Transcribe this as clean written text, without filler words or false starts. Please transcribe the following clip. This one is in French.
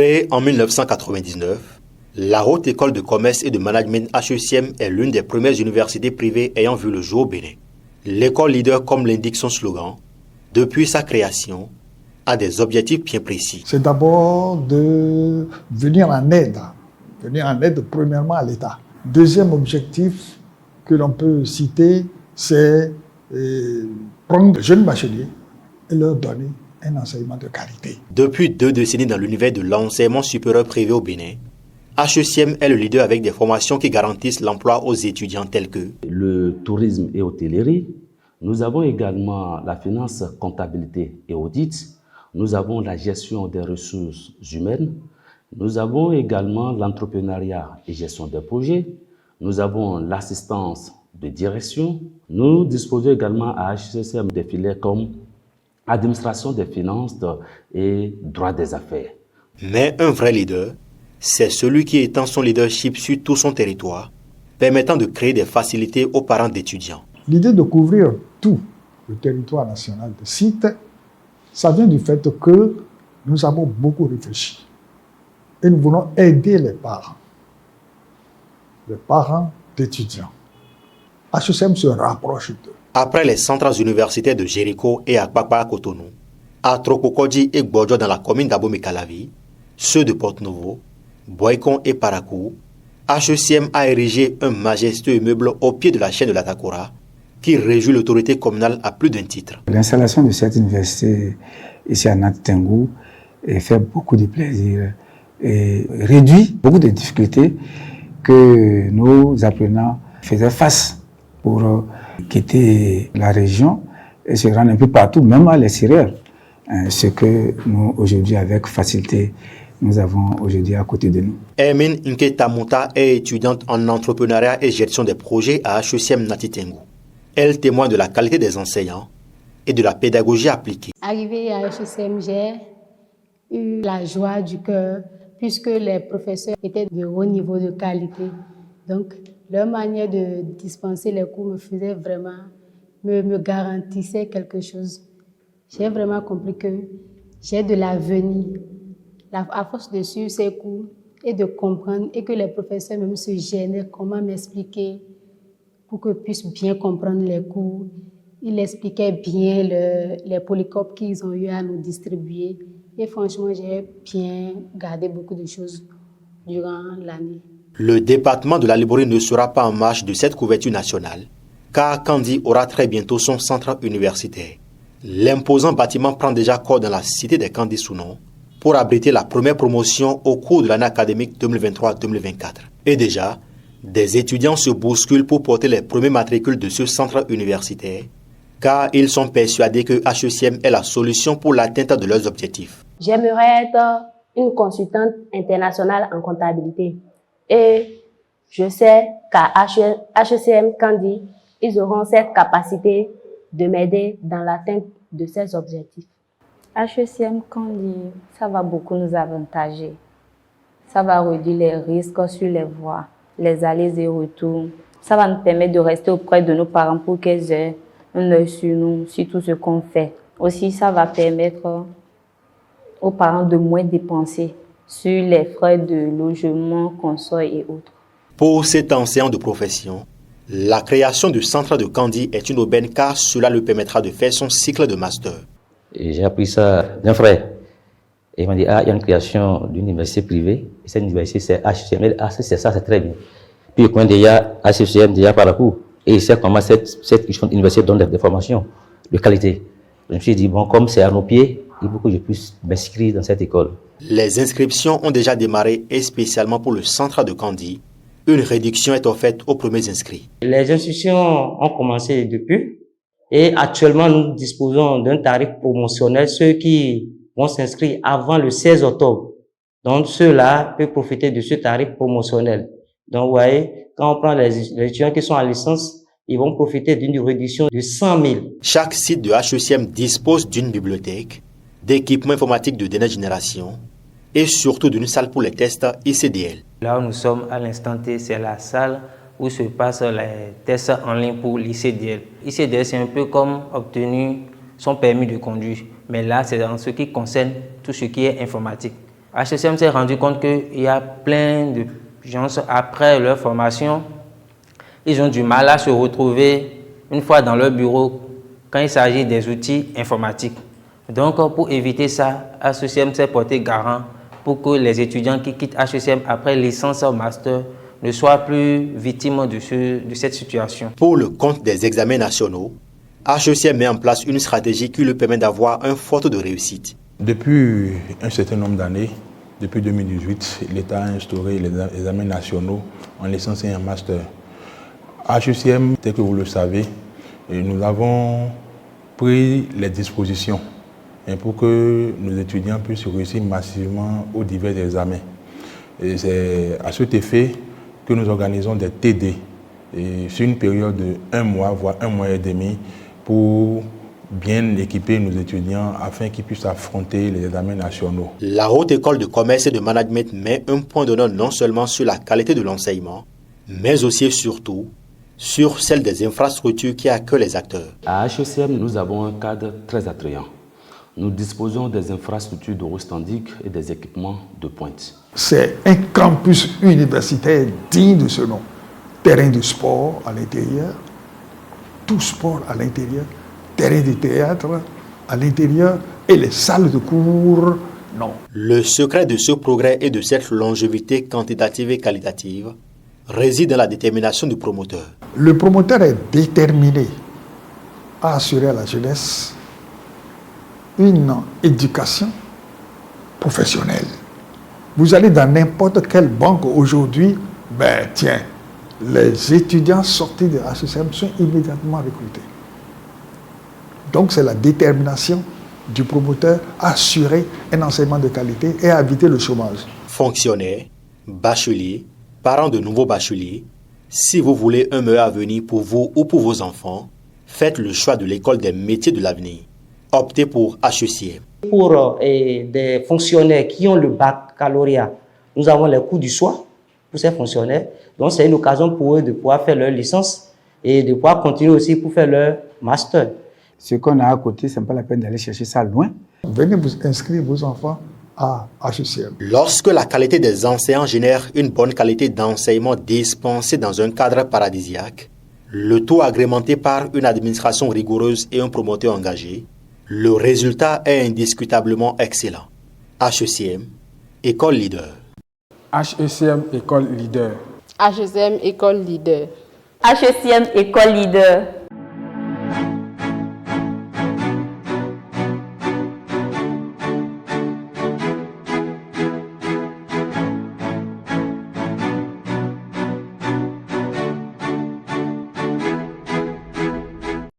Créée en 1999, la Haute École de Commerce et de Management HECM est l'une des premières universités privées ayant vu le jour au Bénin. L'école leader, comme l'indique son slogan, depuis sa création, a des objectifs bien précis. C'est d'abord de venir en aide premièrement à l'État. Deuxième objectif que l'on peut citer, c'est prendre de jeunes bacheliers et leur donner un enseignement de qualité. Depuis 2 décennies dans l'univers de l'enseignement supérieur privé au Bénin, HECM est le leader avec des formations qui garantissent l'emploi aux étudiants tels que le tourisme et hôtellerie. Nous avons également la finance, comptabilité et audit. Nous avons la gestion des ressources humaines. Nous avons également l'entrepreneuriat et gestion des projets. Nous avons l'assistance de direction. Nous disposons également à HECM des filières comme administration des finances et droit des affaires. Mais un vrai leader, c'est celui qui étend son leadership sur tout son territoire, permettant de créer des facilités aux parents d'étudiants. L'idée de couvrir tout le territoire national de site, ça vient du fait que nous avons beaucoup réfléchi. Et nous voulons aider les parents d'étudiants. HECM se rapproche d'eux. Après les centres universitaires de Jéricho et Akpakpa à Cotonou, à Trokokodji et Gbodjo dans la commune d'Abomey-Calavi, ceux de Porte-Novo, Boycon et Parakou, HECM a érigé un majestueux immeuble au pied de la chaîne de la Takora qui réjouit l'autorité communale à plus d'un titre. L'installation de cette université ici à Nati Tengou fait beaucoup de plaisir et réduit beaucoup de difficultés que nos apprenants faisaient face pour quitter la région et se rendre un peu partout, même à l'extérieur. Ce que nous, aujourd'hui, avec facilité, nous avons aujourd'hui à côté de nous. Hermine Nketamuta est étudiante en entrepreneuriat et gestion des projets à HECM Nati Tengou. Elle témoigne de la qualité des enseignants et de la pédagogie appliquée. Arrivée à HECM, j'ai eu la joie du cœur puisque les professeurs étaient de haut niveau de qualité. Donc, leur manière de dispenser les cours me faisait vraiment, me garantissait quelque chose. J'ai vraiment compris que j'ai de l'avenir. À force de suivre ces cours et de comprendre et que les professeurs même se gênaient comment m'expliquer pour que je puisse bien comprendre les cours. Ils expliquaient bien les polycopes qu'ils ont eu à nous distribuer. Et franchement, j'ai bien gardé beaucoup de choses durant l'année. Le département de la Librairie ne sera pas en marche de cette couverture nationale, car Kandi aura très bientôt son centre universitaire. L'imposant bâtiment prend déjà corps dans la cité des Kandi Sounon pour abriter la première promotion au cours de l'année académique 2023-2024. Et déjà, des étudiants se bousculent pour porter les premiers matricules de ce centre universitaire, car ils sont persuadés que HECM est la solution pour l'atteinte de leurs objectifs. J'aimerais être une consultante internationale en comptabilité. Et je sais qu'à HECM Kandi, ils auront cette capacité de m'aider dans l'atteinte de ces objectifs. HECM Kandi, ça va beaucoup nous avantager. Ça va réduire les risques sur les voies, les allées et retours. Ça va nous permettre de rester auprès de nos parents pour qu'ils aient un œil sur nous, sur tout ce qu'on fait. Aussi, ça va permettre aux parents de moins dépenser sur les frais de logement, consort et autres. Pour cet enseignant de profession, la création du centre de Kandi est une aubaine car cela lui permettra de faire son cycle de master. J'ai appris ça d'un frère. Et il m'a dit, il y a une création d'une université privée. Et cette université, c'est HECM. Ah, c'est ça, c'est très bien. Puis, il connaît déjà HECM, déjà par la cour. Et il sait comment cette université donne des formations de qualité. Je me suis dit, bon, comme c'est à nos pieds, il faut que je puisse m'inscrire dans cette école. Les inscriptions ont déjà démarré et spécialement pour le centre de Kandi, une réduction est offerte aux premiers inscrits. Les inscriptions ont commencé depuis et actuellement nous disposons d'un tarif promotionnel. Ceux qui vont s'inscrire avant le 16 octobre, donc ceux-là peuvent profiter de ce tarif promotionnel. Donc vous voyez, quand on prend les étudiants qui sont en licence, ils vont profiter d'une réduction de 100 000. Chaque site de HECM dispose d'une bibliothèque, d'équipements informatiques de dernière génération et surtout d'une salle pour les tests ICDL. Là où nous sommes à l'instant T, c'est la salle où se passent les tests en ligne pour l'ICDL. ICDL, c'est un peu comme obtenir son permis de conduire, mais là, c'est dans ce qui concerne tout ce qui est informatique. HECM s'est rendu compte qu'il y a plein de gens, après leur formation, ils ont du mal à se retrouver une fois dans leur bureau quand il s'agit des outils informatiques. Donc, pour éviter ça, HECM s'est porté garant pour que les étudiants qui quittent HECM après licence ou master ne soient plus victimes de cette situation. Pour le compte des examens nationaux, HECM met en place une stratégie qui lui permet d'avoir un fort taux de réussite. Depuis un certain nombre d'années, depuis 2018, l'État a instauré les examens nationaux en licence et en master. HECM, tel que vous le savez, nous avons pris les dispositions pour que nos étudiants puissent réussir massivement aux divers examens. Et c'est à cet effet que nous organisons des TD sur une période de 1 mois, voire 1 mois et demi, pour bien équiper nos étudiants afin qu'ils puissent affronter les examens nationaux. La Haute École de Commerce et de Management met un point d'honneur non seulement sur la qualité de l'enseignement, mais aussi et surtout sur celle des infrastructures qui accueillent les acteurs. À HECM, nous avons un cadre très attrayant. Nous disposons des infrastructures de haut standing et des équipements de pointe. C'est un campus universitaire digne de ce nom. Terrain de sport à l'intérieur, tout sport à l'intérieur, terrain de théâtre à l'intérieur et les salles de cours, non. Le secret de ce progrès et de cette longévité quantitative et qualitative réside dans la détermination du promoteur. Le promoteur est déterminé à assurer à la jeunesse une éducation professionnelle. Vous allez dans n'importe quelle banque aujourd'hui, tiens, les étudiants sortis de HECM sont immédiatement recrutés. Donc c'est la détermination du promoteur à assurer un enseignement de qualité et à éviter le chômage. Fonctionnaires, bacheliers, parents de nouveaux bacheliers, si vous voulez un meilleur avenir pour vous ou pour vos enfants, faites le choix de l'école des métiers de l'avenir. Optez pour HECM. Pour des fonctionnaires qui ont le baccalauréat, nous avons les cours du soir pour ces fonctionnaires. Donc c'est une occasion pour eux de pouvoir faire leur licence et de pouvoir continuer aussi pour faire leur master. Ce qu'on a à côté, ce n'est pas la peine d'aller chercher ça loin. Venez vous inscrire vos enfants à HECM. Lorsque la qualité des enseignants génère une bonne qualité d'enseignement dispensé dans un cadre paradisiaque, le tout agrémenté par une administration rigoureuse et un promoteur engagé, le résultat est indiscutablement excellent. HECM, école leader. HECM, école leader. HECM, école leader. HECM, école leader.